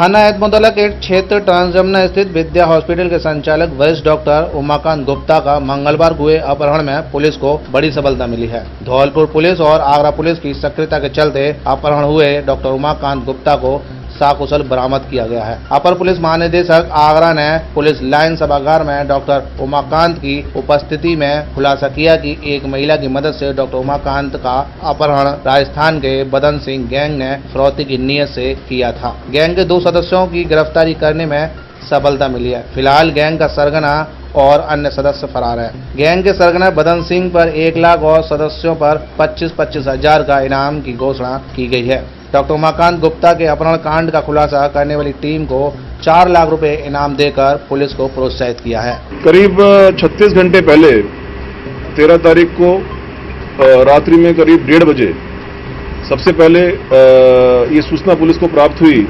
थाना एतमुदला के क्षेत्र ट्रांसजमुना स्थित विद्या हॉस्पिटल के संचालक वरिष्ठ डॉक्टर उमाकांत गुप्ता का मंगलवार हुए अपहरण में पुलिस को बड़ी सफलता मिली है। धौलपुर पुलिस और आगरा पुलिस की सक्रियता के चलते अपहरण हुए डॉक्टर उमाकांत गुप्ता को सकुशल बरामद किया गया है। अपर पुलिस महानिदेशक आगरा ने पुलिस लाइन सभागार में डॉक्टर उमाकांत की उपस्थिति में खुलासा किया कि एक महिला की मदद से डॉक्टर उमाकांत का अपहरण राजस्थान के बदन सिंह गैंग ने फिरौती की नीयत से किया था। गैंग के 2 सदस्यों की गिरफ्तारी करने में सफलता मिली है। फिलहाल गैंग का सरगना और अन्य सदस्य फरार है। गैंग के सरगना बदन सिंह पर 1 लाख और सदस्यों पर 25-25 हजार का इनाम की घोषणा की गई है। डॉक्टर उमाकांत गुप्ता के अपहरण कांड का खुलासा करने वाली टीम को 4 लाख रुपए इनाम देकर पुलिस को प्रोत्साहित किया है। करीब 36 घंटे पहले 13 तारीख को रात्रि में करीब 1:30 बजे सबसे पहले ये सूचना पुलिस को प्राप्त हुई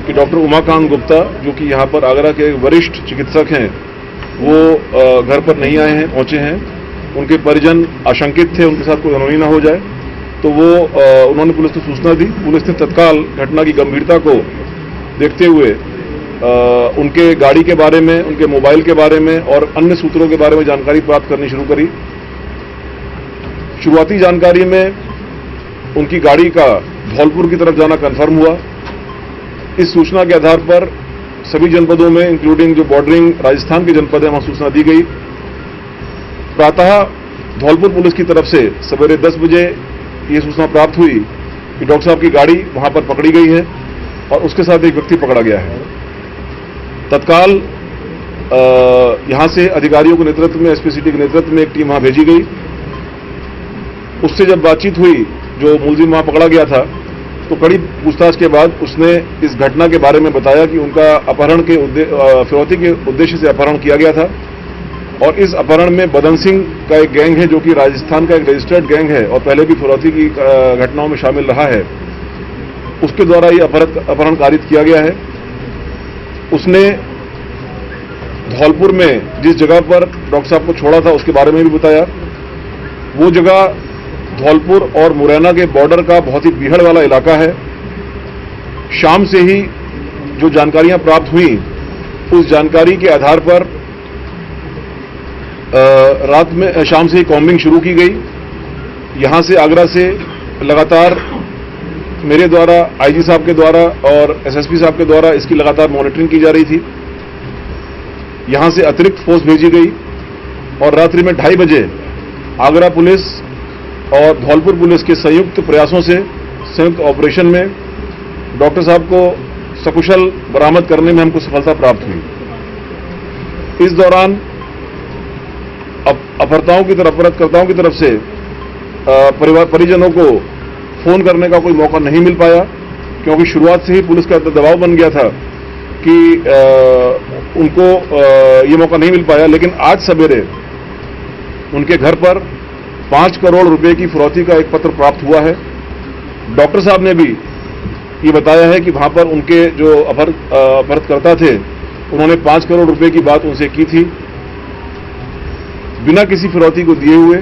कि डॉक्टर उमाकांत गुप्ता, जो कि यहाँ पर आगरा के वरिष्ठ चिकित्सक हैं, वो घर पर नहीं आए हैं, पहुंचे हैं। उनके परिजन आशंकित थे उनके साथ कोई अनहोनी ना हो जाए, तो वो उन्होंने पुलिस को सूचना दी। पुलिस ने तत्काल घटना की गंभीरता को देखते हुए उनके गाड़ी के बारे में, उनके मोबाइल के बारे में और अन्य सूत्रों के बारे में जानकारी प्राप्त करनी शुरू करी। शुरुआती जानकारी में उनकी गाड़ी का धौलपुर की तरफ जाना कन्फर्म हुआ। इस सूचना के आधार पर सभी जनपदों में, इंक्लूडिंग जो बॉर्डरिंग राजस्थान के जनपद है, वहां सूचना दी गई। प्रातः धौलपुर पुलिस की तरफ से सवेरे 10 बजे ये सूचना प्राप्त हुई कि डॉक्टर साहब की गाड़ी वहां पर पकड़ी गई है और उसके साथ एक व्यक्ति पकड़ा गया है। तत्काल यहां से अधिकारियों के नेतृत्व में, एसपी सिटी के नेतृत्व में एक टीम वहां भेजी गई। उससे जब बातचीत हुई, जो मुलजिम वहां पकड़ा गया था, तो कड़ी पूछताछ के बाद उसने इस घटना के बारे में बताया कि उनका अपहरण के फिरौती के उद्देश्य से अपहरण किया गया था और इस अपहरण में बदन सिंह का एक गैंग है, जो कि राजस्थान का एक रजिस्टर्ड गैंग है और पहले भी फिरौती की घटनाओं में शामिल रहा है, उसके द्वारा ये अपहरण कारित किया गया है। उसने धौलपुर में जिस जगह पर डॉक्टर साहब को छोड़ा था उसके बारे में भी बताया। वो जगह धौलपुर और मुरैना के बॉर्डर का बहुत ही बीहड़ वाला इलाका है। शाम से ही जो जानकारियां प्राप्त हुई, उस जानकारी के आधार पर रात में शाम से ही कॉम्बिंग शुरू की गई। यहां से आगरा से लगातार मेरे द्वारा, आईजी साहब के द्वारा और एसएसपी साहब के द्वारा इसकी लगातार मॉनिटरिंग की जा रही थी। यहां से अतिरिक्त फोर्स भेजी गई और रात्रि में 2:30 बजे आगरा पुलिस और धौलपुर पुलिस के संयुक्त प्रयासों से, संयुक्त ऑपरेशन में डॉक्टर साहब को सकुशल बरामद करने में हमको सफलता प्राप्त हुई। इस दौरान अपहर्ताओं की तरफ, अपहरणकर्ताओं की तरफ से परिजनों को फोन करने का कोई मौका नहीं मिल पाया, क्योंकि शुरुआत से ही पुलिस का दबाव बन गया था कि उनको ये मौका नहीं मिल पाया। लेकिन आज सवेरे उनके घर पर 5 करोड़ रुपए की फिरौती का एक पत्र प्राप्त हुआ है। डॉक्टर साहब ने भी ये बताया है कि वहां पर उनके जो अपहरणकर्ता थे, उन्होंने 5 करोड़ रुपए की बात उनसे की थी, बिना किसी फिरौती को दिए हुए।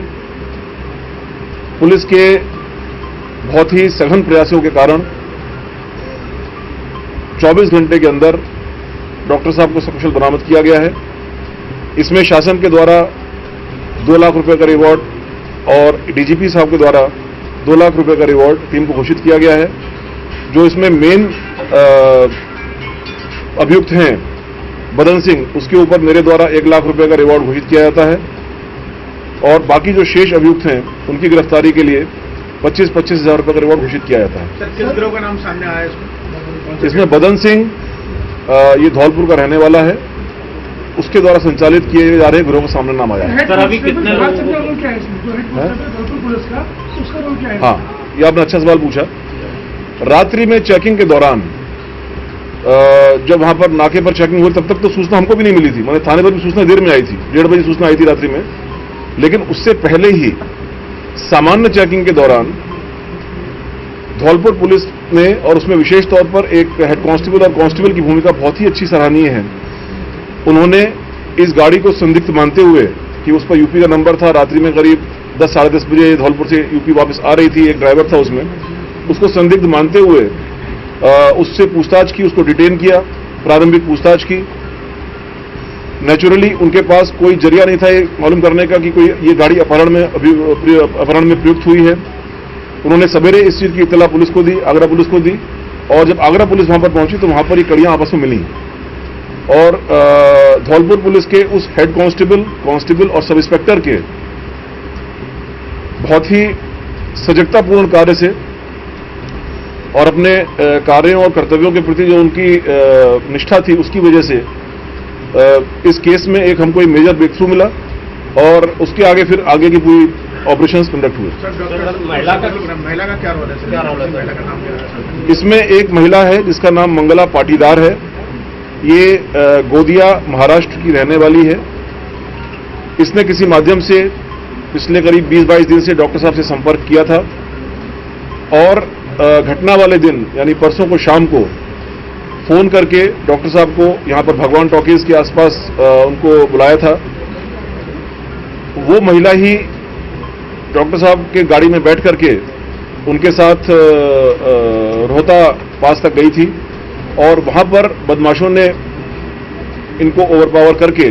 पुलिस के बहुत ही सघन प्रयासों के कारण 24 घंटे के अंदर डॉक्टर साहब को सकुशल बरामद किया गया है। इसमें शासन के द्वारा 2 लाख रुपए का रिवॉर्ड और डीजीपी साहब के द्वारा 2 लाख रुपए का रिवॉर्ड टीम को घोषित किया गया है। जो इसमें मेन अभियुक्त हैं बदन सिंह, उसके ऊपर मेरे द्वारा 1 लाख रुपए का रिवॉर्ड घोषित किया जाता है और बाकी जो शेष अभियुक्त हैं उनकी गिरफ्तारी के लिए 25-25 हजार रुपए का रिवॉर्ड घोषित किया जाता है। सर, किस गिरोह का नाम सामने आया इसमें बदन सिंह ये धौलपुर का रहने वाला है, उसके द्वारा संचालित किए जा रहे गिरोह का सामने नाम आया है। सर, अभी कितने लोग? हाँ, ये आपने अच्छा सवाल पूछा। रात्रि में चेकिंग के दौरान जब वहां पर नाके पर चेकिंग हुई, तब तक तो सूचना हमको भी नहीं मिली थी। मैंने थाने पर भी सूचना देर में आई थी, 1:30 बजे सूचना आई थी रात्रि में। लेकिन उससे पहले ही सामान्य चेकिंग के दौरान धौलपुर पुलिस ने, और उसमें विशेष तौर पर एक हेड कांस्टेबल और कांस्टेबल की भूमिका बहुत ही अच्छी सराहनीय है। उन्होंने इस गाड़ी को संदिग्ध मानते हुए कि उस पर यूपी का नंबर था, रात्रि में करीब 10 साढ़े 10 बजे धौलपुर से यूपी वापस आ रही थी, एक ड्राइवर था उसमें, उसको संदिग्ध मानते हुए उससे पूछताछ की, उसको डिटेन किया, प्रारंभिक पूछताछ की। नेचुरली उनके पास कोई जरिया नहीं था ये मालूम करने का कि कोई ये गाड़ी अपहरण में प्रयुक्त हुई है। उन्होंने सवेरे इस चीज की इत्तला पुलिस को दी, आगरा पुलिस को दी, और जब आगरा पुलिस वहां पर पहुंची तो वहां पर ये कड़ियां आपस में मिली और धौलपुर पुलिस के उस हेड कांस्टेबल और सब इंस्पेक्टर के बहुत ही सजगतापूर्ण कार्य से और अपने कार्यों और कर्तव्यों के प्रति जो उनकी निष्ठा थी उसकी वजह से इस केस में एक हमको एक मेजर ब्रेक थ्रू मिला और उसके आगे फिर आगे की पूरी ऑपरेशंस कंडक्ट हुए। सर, महिला का क्या रोल है? महिला का नाम क्या है? इसमें एक महिला है जिसका नाम मंगला पाटीदार है। ये गोदिया महाराष्ट्र की रहने वाली है। इसने किसी माध्यम से पिछले करीब 20-22 दिन से डॉक्टर साहब से संपर्क किया था और घटना वाले दिन यानी परसों को शाम को फोन करके डॉक्टर साहब को यहां पर भगवान टॉकीज के आसपास उनको बुलाया था। वो महिला ही डॉक्टर साहब के गाड़ी में बैठ करके उनके साथ रोहता पास तक गई थी और वहां पर बदमाशों ने इनको ओवरपावर करके,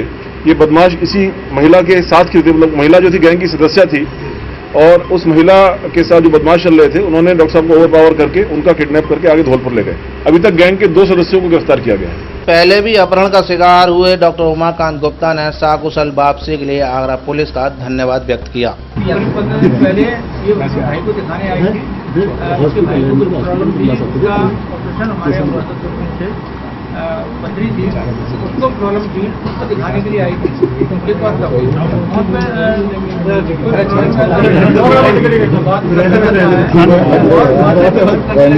ये बदमाश इसी महिला के साथ की थी, मतलब महिला जो थी गैंग की सदस्य थी और उस महिला के साथ जो बदमाश चल रहे थे उन्होंने डॉक्टर साहब को ओवरपावर करके उनका किडनैप करके आगे धौलपुर ले गए। अभी तक गैंग के 2 सदस्यों को गिरफ्तार किया गया है। पहले भी अपहरण का शिकार हुए डॉक्टर उमाकांत गुप्ता ने सकुशल वापसी के लिए आगरा पुलिस का धन्यवाद व्यक्त किया। 15 दिन पहले ये उसके भाई को दिखाने आई थी। उसके भाई को कुछ प्रॉब्लम थी, उसका ऑपरेशन हमारे हुआ था से पथरी थी, उसको प्रॉब्लम थी, उसको दिखाने के लिए आई थी। उनके पास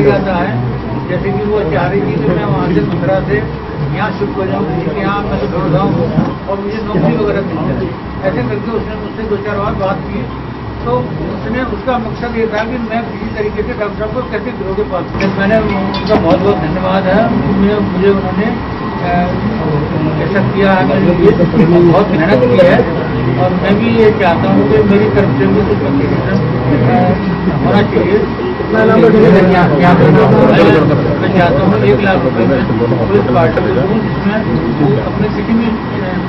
जाता है जैसे कि वो चाह रही थी कि मैं वहाँ से 15 से यहाँ शिफ्ट हो जाऊँ, यहाँ मैं तो दौड़ जाऊँ और मुझे नौकरी वगैरह मिल जाए। ऐसे करके उसने मुझसे 2-4 बार बात की तो उसने उसका मकसद ये था कि मैं किसी तरीके से डॉक्टर साहब को कैसे गिरोह के पास। मैंने उनका बहुत बहुत धन्यवाद है। मुझे उन्होंने ऐसा किया है मेरे लिए, बहुत मेहनत की है और मैं भी ये चाहता हूँ कि मेरी तरफ से भी कुछ होना चाहिए। मैं चाहता हूँ 1 लाख रुपये पुलिस पार्टी को दूँ जिसमें अपने सिटी में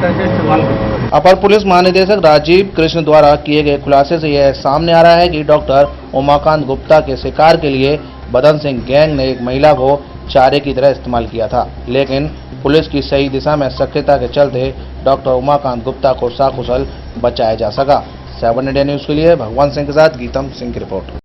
पैसे इस्तेमाल करूँ। अपर पुलिस महानिदेशक राजीव कृष्ण द्वारा किए गए खुलासे से यह सामने आ रहा है कि डॉक्टर उमाकांत गुप्ता के शिकार के लिए बदन सिंह गैंग ने एक महिला को चारे की तरह इस्तेमाल किया था, लेकिन पुलिस की सही दिशा में सक्रियता के चलते डॉक्टर उमाकांत गुप्ता को सकुशल बचाया जा सका। 7 इंडिया न्यूज के लिए भगवान सिंह के साथ गीतम सिंह की रिपोर्ट।